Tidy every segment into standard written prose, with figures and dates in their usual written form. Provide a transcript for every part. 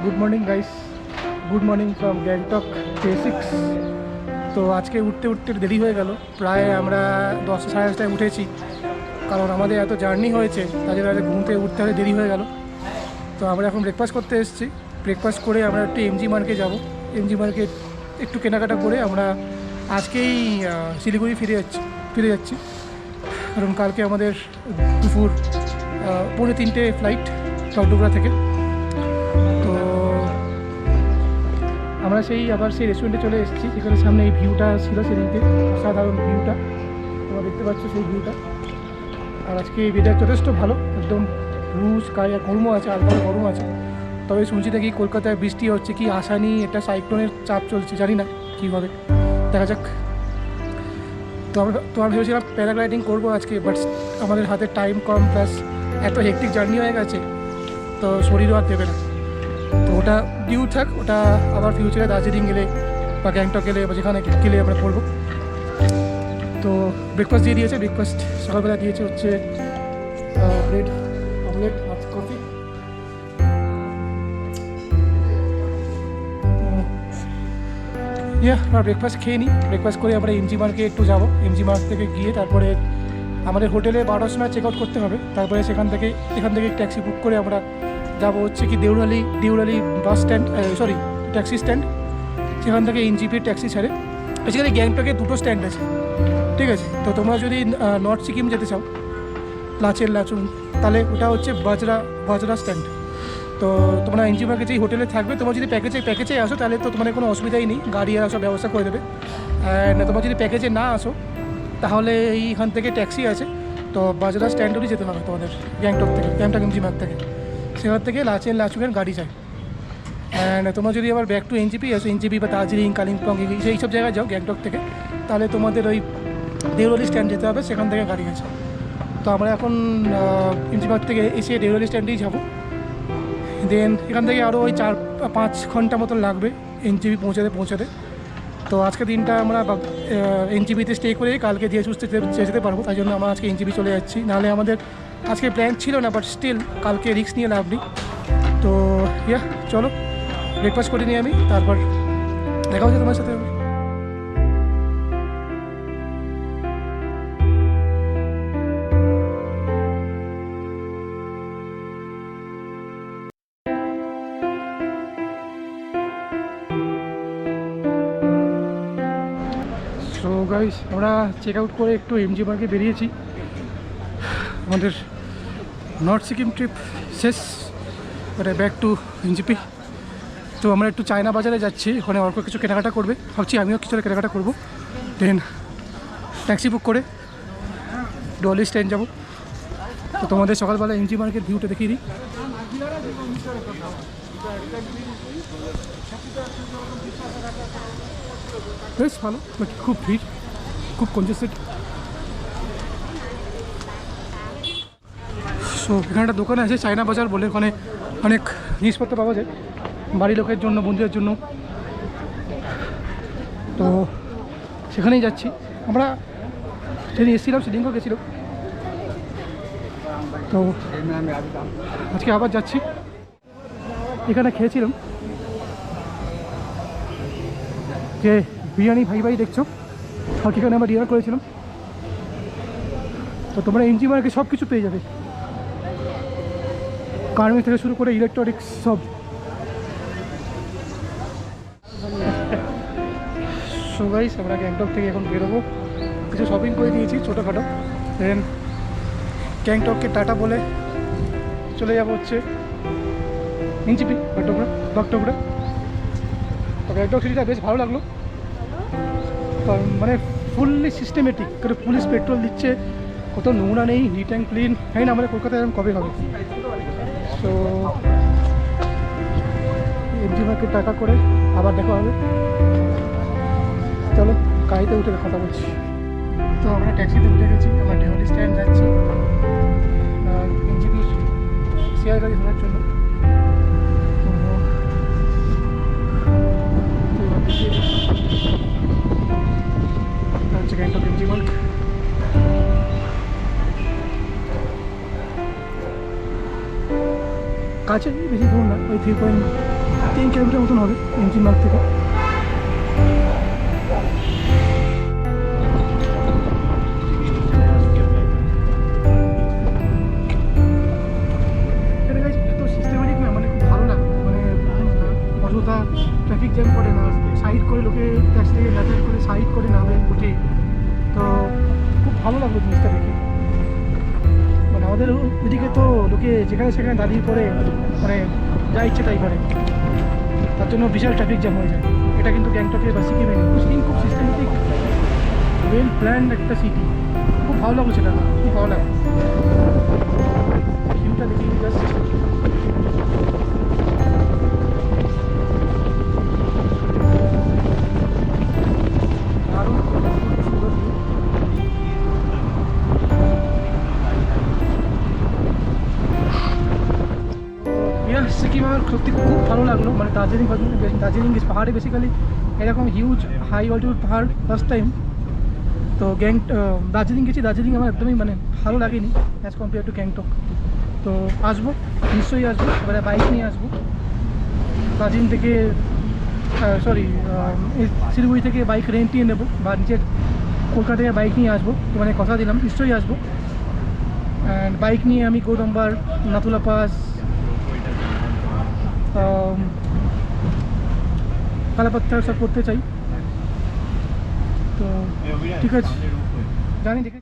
Good morning guys, good morning from Gangtok day 6। তো আজকে উঠতে উঠতে দেরি হয়ে গেল, প্রায় আমরা 10টা সাড়ে 10টায় উঠেছি, কারণ আমাদের এত জার্নি হয়েছে তার জন্য ঘুম থেকে উঠতে হলে দেরি হয়ে গেল। তো আমরা এখন ব্রেকফাস্ট করতে এসেছি, ব্রেকফাস্ট করে আমরা একটু এমজি মার্কে যাব। এমজি মার্কেট একটু কেনাকাটা করে আমরা আজকেই শিলিগুড়ি ফিরে যাচ্ছি, কারণ কালকে আমাদের দুপুর 2:45 ফ্লাইট চট্টগ্রাম থেকে। তো আমরা আবার সেই রেস্টুরেন্টে চলে এসেছি, যেখানে সামনে এই ভিউটা ছিল সেদিনকে, সাধারণ ভিউটা তোমরা দেখতে পাচ্ছ, সেই ভিউটা। আর আজকে এই ওয়েদার যথেষ্ট ভালো, একদম ব্লু স্কাই, আর গরমও আছে, হালকা গরম আছে। তবে শুনছি নাকি কলকাতায় বৃষ্টি হচ্ছে, কি আশা নেই, এটা সাইক্লোনের চাপ চলছে, জানি না কী হবে, দেখা যাক। তো আমরা ভেবেছিলাম প্যারাগ্লাইডিং করবো আজকে, বাট আমাদের হাতে টাইম কম, প্লাস এত হেক্টিক জার্নি হয়ে গেছে, তো শরীরও আর দেবে না। তো ওটা ডিউ থাক, ওটা আবার ফিউচারে দার্জিলিং গেলে বা গ্যাংটক গেলে বা যেখানে গেলে আমরা করবো। তো ব্রেকফাস্ট দিয়ে দিয়েছে, ব্রেকফাস্ট সকালবেলা দিয়েছে হচ্ছে ব্রেড অমলেট আর কফি। আমরা ব্রেকফাস্ট খেয়ে নিই, ব্রেকফাস্ট করে আমরা এমজি মার্কে একটু যাবো। এমজি মার্ক থেকে গিয়ে তারপরে আমাদের হোটেলে 12টার সময় চেক আউট করতে হবে। তারপরে এখান থেকে ট্যাক্সি বুক করে আমরা যাবো হচ্ছে কি Deorali bus stand, sorry taxi stand. সেখান থেকে এনজিপির ট্যাক্সি ছাড়ে। বেসিক্যালি গ্যাংটকে 2টো স্ট্যান্ড আছে, ঠিক আছে। তো তোমরা যদি নর্থ সিকিম যেতে চাও, লাচুং, তাহলে ওটা হচ্ছে বাজরা স্ট্যান্ড। তো তোমরা এনজি মার্কে যেই হোটেলে থাকবে, তোমরা যদি প্যাকেজে আসো তাহলে তো তোমার কোনো অসুবিধাই নেই, গাড়ি আর সব ব্যবস্থা করে দেবে। অ্যান্ড তোমরা যদি প্যাকেজে না আসো, তাহলে এইখান থেকে ট্যাক্সি আছে, তো বাজরা স্ট্যান্ড অবধি যেতে হবে তোমাদের গ্যাংটক এমজি মার্ক থেকে। সেখান থেকে লাচুংয়ের গাড়ি যায়। অ্যান্ড তোমরা যদি আবার ব্যাক টু এনজিপি আসো, এনজিপি বা দার্জিলিং, কালিম্পং এই সব জায়গায় যাও গ্যাংটক থেকে, তাহলে তোমাদের ওই দেউরালি স্ট্যান্ড যেতে হবে, সেখান থেকে গাড়ি আছে। তো আমরা এখন এমজি মার্ক থেকে এসে দেউরালি স্ট্যান্ডেই যাবো। দেন এখান থেকে আরও ওই 4-5 ঘন্টা মতন লাগবে এনজিপি পৌঁছাতে। তো আজকে দিনটা আমরা এনজিপিতে স্টে করে কালকে দিয়ে সুস্থ যেতে পারবো, তাই জন্য আমরা আজকে এনজিপি চলে যাচ্ছি। নাহলে আমাদের আজকে প্ল্যান ছিল না, বাট স্টিল কালকে রিস্ক নিয়ে লাভ নেই। তো চলো ব্রেকফাস্ট করে নিই আমি, তারপর দেখা হচ্ছে তোমার সাথে। তো গাইস, আমরা চেক আউট করে একটু এমজি মার্কে বেরিয়েছি। আমাদের নর্থ সিকিম ট্রিপ শেষ, মানে ব্যাক টু এনজিপি। তো আমরা একটু চায়না বাজারে যাচ্ছি, ওখানে অল্প কিছু কেনাকাটা করবে ভাবছি, আমিও কিছু কেনাকাটা করবো। দেন ট্যাক্সি বুক করে ডলি স্ট্যান্ড যাবো। তো তোমাদের সকালবেলা এমজি মার্কেট ভিউটা দেখিয়ে দিই। বেশ ভালো, বাট খুব ভিড়, খুব কনজেস্টেড। সো এখানে একটা দোকান আছে চায়না বাজার বলে, ওখানে অনেক জিনিসপত্র পাওয়া যায় বাড়ির লোকের জন্য, বন্ধুদের জন্য। তো সেখানেই যাচ্ছি আমরা, সেদিন এসেছিলাম, সেদিনকেও গেছিলাম। তো আজকে আবার যাচ্ছি। এখানে খেয়েছিলাম যে বিরিয়ানি ভাই দেখছো, আর এখানে আমরা ডিনার করেছিলাম। তো তোমরা এমজি মার্কে সব কিছু পেয়ে যাবে, গার্মেন্টস থেকে শুরু করে ইলেকট্রনিক্স সব। সো গাইস, আমরা গ্যাংটক থেকে এখন বেরোবো, কিছু শপিং করে দিয়েছি ছোটোখাটো। দেন গ্যাংটককে টাটা বলে চলে যাবো হচ্ছে এনজিপি বাগডোগরা। গ্যাংটক সিটিটা বেশ ভালো লাগলো, কারণ মানে ফুললি সিস্টেমেটিক, কারণ পুলিশ পেট্রোল দিচ্ছে, কত নোংরা নেই, নিট অ্যান্ড ক্লিন। হ্যাঁ না, আমাদের কলকাতায় এরকম কবে হবে। তো এমজি মার্কে টাকা করে আবার দেখা হবে। চলো গাড়িতে উঠে কথা বলছি। তো আমরা ট্যাক্সিতে উঠে গেছি, আমরা দেওয়ালি স্ট্যান্ড যাচ্ছি এনজিপি শেয়ার গাড়ি ধরার জন্য। হচ্ছে গ্যাংটক এমজি মার্ক। কাছে, বেশি দূর না, ওই 3.5 10 কিলোমিটার মতন হবে এমজি মার্গ থেকে। এত সিস্টেমেটিক না, মানে খুব ভালো লাগে, মানে অযথা ট্রাফিক জ্যাম করে না, সাইড করে লোকে ট্যাক্সি থেকে যাতায়াত করে সাইড করে নামে উঠে, তো খুব ভালো লাগলো জিনিসটা দেখে। মানে আমাদের ওইদিকে তো লোকে যেখানে সেখানে দাঁড়িয়ে পড়ে মানে যা ইচ্ছে তাই করে, তার জন্য বিশাল ট্রাফিক জ্যাম হয়ে যায়। এটা কিন্তু গ্যাংটকে বা সিকিমে নেই। সিকিম খুব সিস্টেমেটিক ওয়েল প্ল্যান্ড একটা সিটি, খুব ভালো লাগলো সেটা, খুব ভালো লাগলো ভিউটা দেখি জাস্ট। আরও সুন্দর ভিউ। সিকিম আমার সত্যি খুব ভালো লাগলো, মানে দার্জিলিং পাহাড়ে বেসিক্যালি এরকম হিউজ হাই অল্টিটিউড পাহাড় ফার্স্ট টাইম। তো দার্জিলিং গেছি, দার্জিলিং আমার একদমই মানে ভালো লাগেনি অ্যাজ কম্পেয়ার টু গ্যাংটক। তো আসবো, নিশ্চয়ই আসবো, এবারে বাইক নিয়ে আসবো দার্জিলিং থেকে, সরি শিলিগুড়ি থেকে বাইক রেন্ট নিয়ে নেবো, বা নিজের কলকাতা থেকে বাইক নিয়ে আসবো, তো মানে কথা দিলাম নিশ্চয়ই আসবো। অ্যান্ড বাইক নিয়ে আমি গৌরম্বার, নাথুলা পাস, কালাপাত্থার সব করতে চাই। তো ঠিক আছে, জানি দেখে।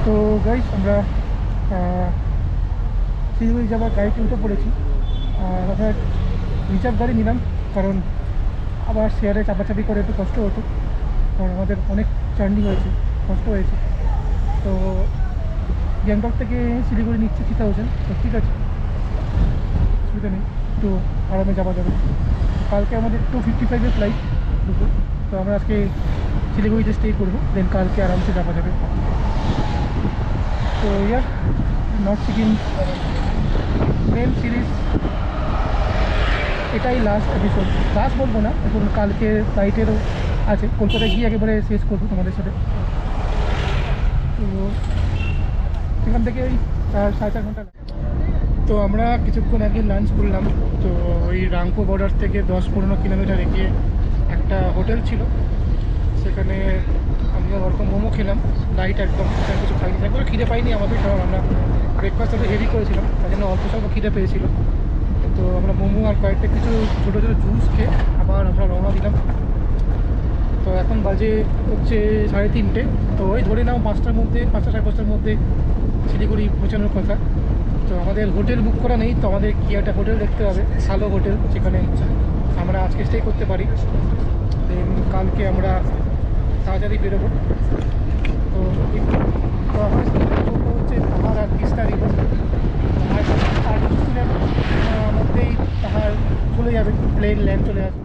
তো গাইস আমরা শিলিগুড়ি যাবার গাড়িতে উঠে পড়েছি। আর আমরা রিজার্ভ গাড়ি নিলাম, কারণ আবার শেয়ারে চাপাচাপি করে একটু কষ্ট হতো, কারণ আমাদের অনেক জার্নি হয়েছে, কষ্ট হয়েছে। তো গ্যাংটক থেকে শিলিগুড়ি নিচ্ছে 3000, তো ঠিক আছে, অসুবিধা নেই, একটু আরামে যাওয়া যাবে। কালকে আমাদের 2:55 ফ্লাইট দুপুর, তো আমরা আজকে শিলিগুড়িতে স্টে করবো, দেন কালকে আরামসে যাওয়া যাবে। তো ইয়ার নর্থ সিকিম মেন সিরিজ এটাই লাস্ট এপিসোড, লাস্ট বলবো না, এখন কালকে ফ্লাইটেরও আছে, কলকাতায় গিয়ে একেবারে শেষ করবো তোমাদের সাথে। তো সেখান থেকে ওই 4.5 ঘন্টা। তো আমরা কিছুক্ষণ আগে লাঞ্চ করলাম। তো ওই রাংপো বর্ডার থেকে 10-15 কিলোমিটার এগিয়ে একটা হোটেল ছিল, সেখানে আমরা ওরকম মোমো খেলাম, লাইট একদম, সেখানে কিছু খাইনি, একবার খিদে পাইনি আমাদের, কারণ আমরা ব্রেকফাস্ট একটু হেভি করেছিলাম, তার জন্য অল্প স্বল্প খিদে পেয়েছিল। তো আমরা মোমো আর কয়েকটা কিছু ছোটো ছোটো জুস খেয়ে আবার আমরা রওনা দিলাম। তো এখন বাজে হচ্ছে 3:30, তো ওই ধরে নাও 5টার মধ্যে, 5টা 5:30টার মধ্যে শিলিগুড়ি পৌঁছানোর কথা। তো আমাদের হোটেল বুক করা নেই, তো আমাদের কি একটা হোটেল দেখতে হবে, ভালো হোটেল, যেখানে আমরা আজকে স্টে করতে পারি। দেন কালকে আমরা তাড়াতাড়ি বেরোবো। তো আমার হচ্ছে পাহাড় আর তিস্তা রিভার, আর কিছুদিনের মধ্যেই পাহাড় চলে যাবে, প্লেন ল্যান্ড চলে আসবে।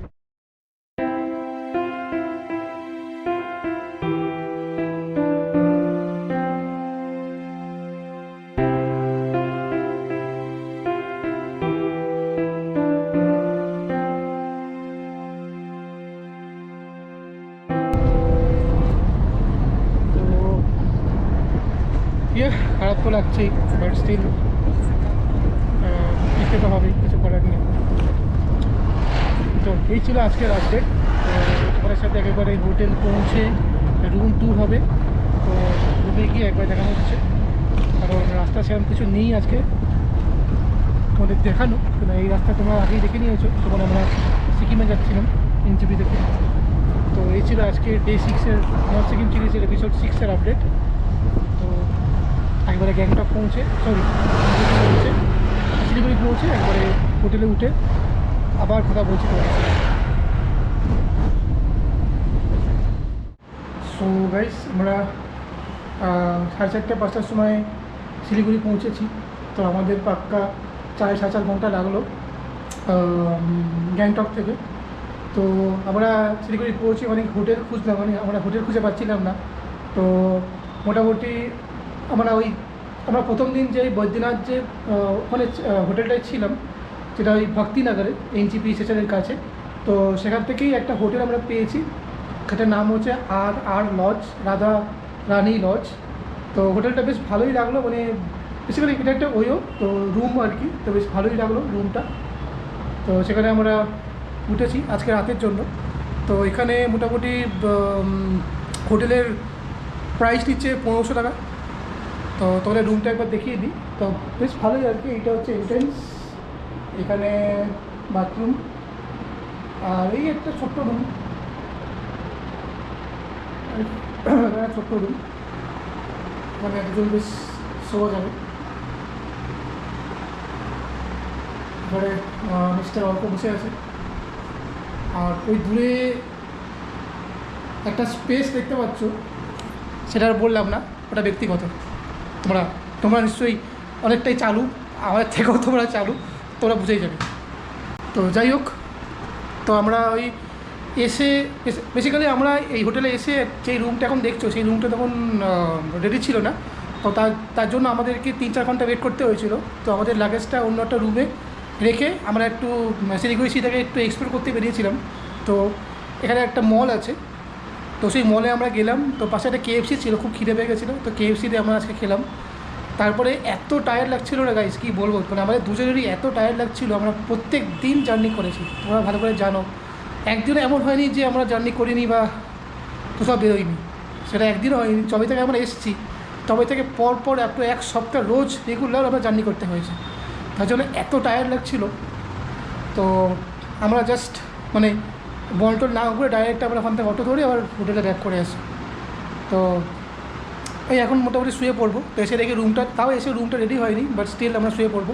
খারাপ তো লাগছেই, বাট স্টিল লিখতে তো হবেই, কিছু করার নেই। তো এই ছিল আজকের আপডেট। তো তোমাদের সাথে একেবারে হোটেল পৌঁছে রুম ট্যুর হবে, তো রুমে গিয়ে একবার দেখানো হচ্ছে, কারণ রাস্তা সেরকম কিছু নেই আজকে তোমাদের দেখানো, কেন এই রাস্তা তোমরা আগেই দেখে নিয়েছো যখন আমরা সিকিমে যাচ্ছিলাম এনজিপি থেকে। তো এই ছিল আজকে ডে 6-এর নর্থ সিকিম সিরিজের এপিসোড 6-এর আপডেট। তো একবারে গ্যাংটক পৌঁছে, শিলিগুড়ি পৌঁছে একবারে হোটেলে উঠে আবার কথা বলছি তোমার সাথে। সো গাইস আমরা 4:30-5টার সময় শিলিগুড়ি পৌঁছেছি। তো আমাদের পাক্কা 4.5 ঘন্টা লাগলো গ্যাংটক থেকে। তো আমরা শিলিগুড়ি পৌঁছে অনেক হোটেল খুঁজলাম, মানে আমরা হোটেল খুঁজে পাচ্ছিলাম না। তো মোটামুটি আমরা প্রথম দিন যে বৈদ্যনাথ যে ওখানে হোটেলটায় ছিলাম, যেটা ওই ভক্তিনগরে এনজিপি স্টেশনের কাছে, তো সেখান থেকেই একটা হোটেল আমরা পেয়েছি, সেটার নাম হচ্ছে আর লজ, রাধা রানী লজ। তো হোটেলটা বেশ ভালোই লাগলো, মানে বেসিক্যালি এটা একটা ওয়ো, তো রুম আর কি, তো বেশ ভালোই লাগলো রুমটা। তো সেখানে আমরা উঠেছি আজকে রাতের জন্য। তো এখানে মোটামুটি হোটেলের প্রাইস নিচ্ছে 1500 টাকা। তো তাহলে রুমটা একবার দেখিয়ে দিই। তো বেশ ভালোই আর কি। এটা হচ্ছে এন্ট্রেন্স, এখানে বাথরুম, আর এই একটা ছোট্ট রুম, ছোট্ট রুম, মানে একজন বেশ শোয়া যাবে। এবারে মিস্টার অল্প বসে আছে। আর ওই দূরে একটা স্পেস দেখতে পাচ্ছ, সেটা আর বললাম না, ওটা ব্যক্তিগত। তোমরা নিশ্চয়ই অনেকটাই চালু, আমাদের থেকেও তোমরা চালু, তোমরা বুঝেই যাবে। তো যাই হোক, তো আমরা ওই এসে বেসিক্যালি আমরা এই হোটেলে এসে যেই রুমটা এখন দেখছো সেই রুমটা তখন রেডি ছিল না। তো তার জন্য আমাদেরকে 3-4 ঘন্টা ওয়েট করতে হয়েছিল। তো আমাদের লাগেজটা অন্য একটা রুমে রেখে আমরা একটু শিলিগুড়ি থেকে একটু এক্সপ্লোর করতে বেরিয়েছিলাম। তো এখানে একটা মল আছে, তো সেই মলে আমরা গেলাম। তো পাশে একটা KFC ছিল, খুব খিদে পেয়ে গেছিলো, তো KFCতে আমরা আজকে খেলাম। তারপরে এত টায়ার্ড লাগছিলো না গাইস, কী বলবো, মানে আমাদের দুজনেরই এত টায়ার্ড লাগছিলো। আমরা প্রত্যেক দিন জার্নি করেছি, তোমরা ভালো করে জানো। একদিনও এমন হয়নি যে আমরা জার্নি করিনি বা কোথাও বেরোইনি, সেটা একদিনও হয়নি। যবে থেকে আমরা এসেছি তবে থেকে পর এক সপ্তাহ রোজ রেগুলার আমরা জার্নি করতে হয়েছে, তার জন্য এত টায়ার্ড লাগছিলো। তো আমরা জাস্ট মানে বলটল না করে ডাইরেক্ট আমরা ওখান থেকে অটো ধরে আবার হোটেলে ব্যাক করে আসি। তো এই এখন মোটামুটি শুয়ে পড়বো। তো এসে দেখি রুমটা রেডি হয়নি, বাট স্টিল আমরা শুয়ে পড়বো।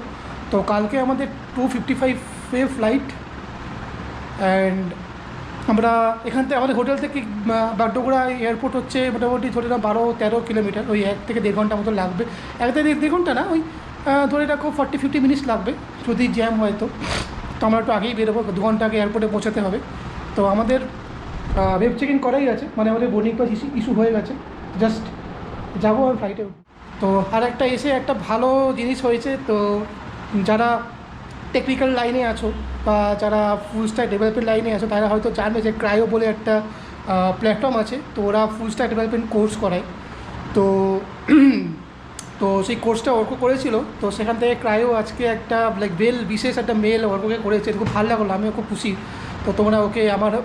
তো কালকে আমাদের 2:55 ফ্লাইট, অ্যান্ড আমরা এখান থেকে আমাদের হোটেল থেকে বাগডোগরা এয়ারপোর্ট হচ্ছে মোটামুটি ধরে নাও 12-13 কিলোমিটার, ওই 1 থেকে 1.5 ঘন্টা মতো লাগবে। 1 থেকে 1.5 ঘন্টা না, ওই ধরে রাখো 40-50 মিনিটস লাগবে যদি জ্যাম হয়। তো আমরা একটু আগেই বেরোবো, 2 ঘন্টা আগে এয়ারপোর্টে পৌঁছাতে হবে। তো আমাদের ওয়েব চেক ইন করাই আছে, মানে আমাদের বোর্ডিং পাস ইস্যু হয়ে গেছে, জাস্ট যাবো আর ফ্লাইটে। তো আর একটা ভালো জিনিস হয়েছে, তো যারা টেকনিক্যাল লাইনে আছো বা যারা ফুল স্ট্যাক ডেভেলপমেন্ট লাইনে আছো তারা হয়তো জানবে যে ক্রায়ো বলে একটা প্ল্যাটফর্ম আছে। তো ওরা ফুল স্ট্যাক ডেভেলপমেন্ট কোর্স করায়। তো তো সেই কোর্সটা অর্ক করেছিল, তো সেখান থেকে ক্রায়ো আজকে একটা বিশেষ একটা মেল অর্ককে করেছে, খুব ভালো লাগলো, আমিও খুব খুশি। তো তোমরা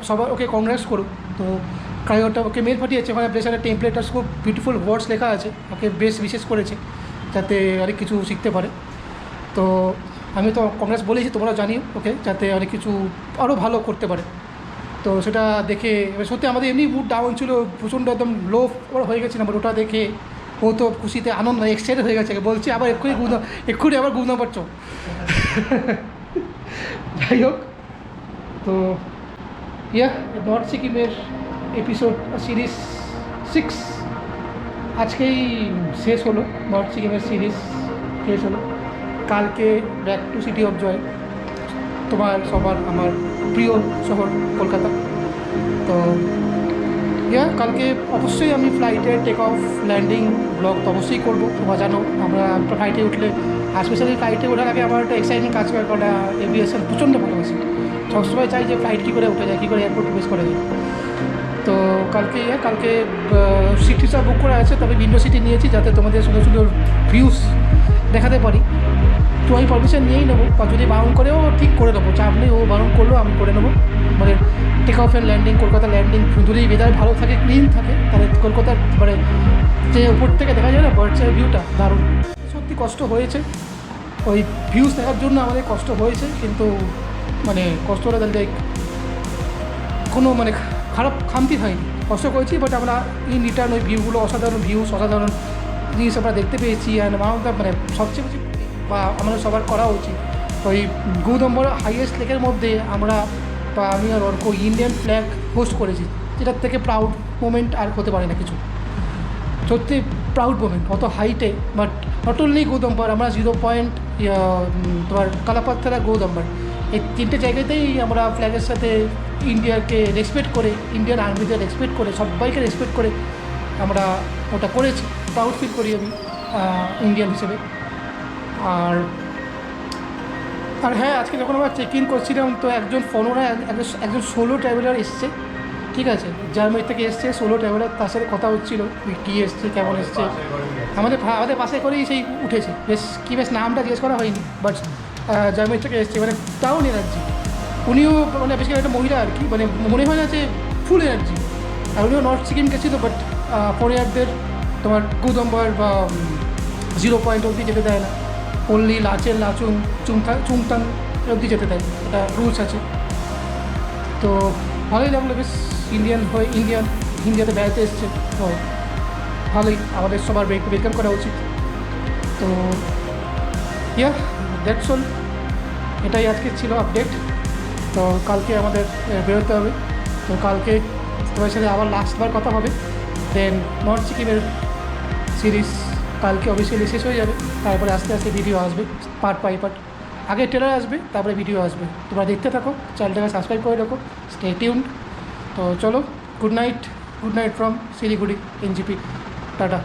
সবার ওকে কংগ্রেস করো। তো ক্রায়োটা ওকে মেল পাঠিয়েছে, ওখানে বেশ একটা টেমপ্লেট আর খুব বিউটিফুল ওয়ার্ডস লেখা আছে, ওকে বেশ বিশেষ করেছে যাতে অনেক কিছু শিখতে পারে। তো আমি তো কংগ্রেস বলেছি, তোমরা জানিও ওকে, যাতে অনেক কিছু আরও ভালো করতে পারে। তো সেটা দেখে সত্যি আমাদের এমনি মুড ডাউন ছিল, প্রচণ্ড একদম লো হয়ে গেছিলাম, বাট ওটা দেখে ও তো খুশিতে আনন্দ এক্সাইটেড হয়ে গেছে, বলছি আবার এক্ষুনি আবার ঘুম নাম্বার চো। যাই হোক, তো নর্থ সিকিমের এপিসোড সিরিজ 6 আজকেই শেষ হলো। নর্থ সিকিমের সিরিজ শেষ হলো। কালকে back to City of Joy, তোমার সবার আমার প্রিয় শহর কলকাতা। তো কালকে অবশ্যই আমি ফ্লাইটে টেক অফ ল্যান্ডিং ব্লগ তো অবশ্যই করবো। তোমরা জানো আমরা ফ্লাইটে উঠলে, আর স্পেশালি ফ্লাইটে ওঠার আগে আমার একটা এক্সাইটমেন্ট কাজ করে, কারণ এভিয়েশন প্রচণ্ড ভালোবাসি। সবসময় চাই যে ফ্লাইট কী করে উঠে যায়, কী করে এয়ারপোর্ট প্রবেশ করে যায়। তো কালকে সিটিটা বুক করা আছে, তবে উইন্ডো সিটি নিয়েছি যাতে তোমাদের সুন্দর সুন্দর ভিউস দেখাতে পারি। তো আমি পারমিশন নিয়েই নেবো, বা যদি বারণ করেও ঠিক করে নেবো, চাপ নেই, ও বারণ করলেও আমি করে নেবো। মানে take off and landing, Kolkata landing, যদি ওয়েদার ভালো থাকে, ক্লিন থাকে, তাহলে কলকাতার মানে যে উপর থেকে দেখা যায় না বার্ডসের ভিউটা, দারুণ। সত্যি কষ্ট হয়েছে, ওই ভিউস দেখার জন্য আমাদের কষ্ট হয়েছে, কিন্তু মানে কষ্টটা লাইক কোনো মানে খারাপ খামতি হয়নি, কষ্ট করেছি, বাট আমরা ইন রিটার্ন ওই ভিউগুলো অসাধারণ জিনিস আমরা দেখতে পেয়েছি। অ্যান্ড মানে সবচেয়ে বেশি বা আমাদের সবার করা উচিত, ওই গৌতমবড় হাইয়েস্ট লেকের মধ্যে আমরা বা আমি আর অর্ক ইন্ডিয়ান ফ্ল্যাগ হোস্ট করেছি, যেটার থেকে প্রাউড মোমেন্ট আর হতে পারে না কিছু। সত্যি প্রাউড মোমেন্ট, অত হাইটে, বাট নট অনলি গৌতমবড়, আমরা 0 পয়েন্ট তোমার কালাপাত্থারা গৌতমবড়, এই 3টে জায়গাতেই আমরা ফ্ল্যাগের সাথে ইন্ডিয়াকে রেসপেক্ট করে, ইন্ডিয়ান আর্মিতে রেসপেক্ট করে, সবাইকে রেসপেক্ট করে আমরা ওটা করেছি। প্রাউড ফিল করি আমি ইন্ডিয়ান হিসেবে। আর হ্যাঁ, আজকে যখন আমরা চেক ইন করছিলাম, তো একজন একজন সোলো ট্রাভেলার এসছে, ঠিক আছে, জার্মানি থেকে এসছে সোলো ট্রাভেলার, তার সাথে কথা হচ্ছিলো কী এসছে, কেমন এসছে। আমাদের পাশে করেই সেই উঠেছে, বেশ নামটা জিজ্ঞেস করা হয়নি, বাট জার্মানি থেকে এসছে, মানে দারুণ এনার্জি, উনিও মানে বেশিরভাগ একটা মহিলা আর কি, মানে মনে হয় না যে ফুল এনার্জি। আর উনিও নর্থ সিকিম গেছিল, বাট ফরিয়ারদের তোমার গুদম্বার বা 0 পয়েন্ট অবধি যেতে দেয় না, পল্লী লাচের লাচুং চুংতান অবধি যেতে দেয়, এটা রুলস আছে। তো ভালোই লাগলো বেশ, ইন্ডিয়াতে বেড়াতে এসছে, তো ভালোই, আমাদের সবার ওয়েলকাম করা উচিত। তো ইয়া, দ্যাটস অল, এটাই আজকে ছিল আপডেট। তো কালকে আমাদের বেরোতে হবে, তো কালকে তোমার সাথে আবার লাস্টবার কথা হবে। দেন নর্থ সিকিমের সিরিজ কালকে অবশ্যই শেষ হয়ে যাবে, তারপরে আস্তে আস্তে ভিডিও আসবে পার্ট বাই পার্ট। আগে ট্রেলার আসবে, তারপরে ভিডিও আসবে। তোমরা দেখতে থাকো, চ্যানেলটাকে সাবস্ক্রাইব করে রাখো, স্টে টিউনড। তো চলো, good night from Siliguri NJP, tata.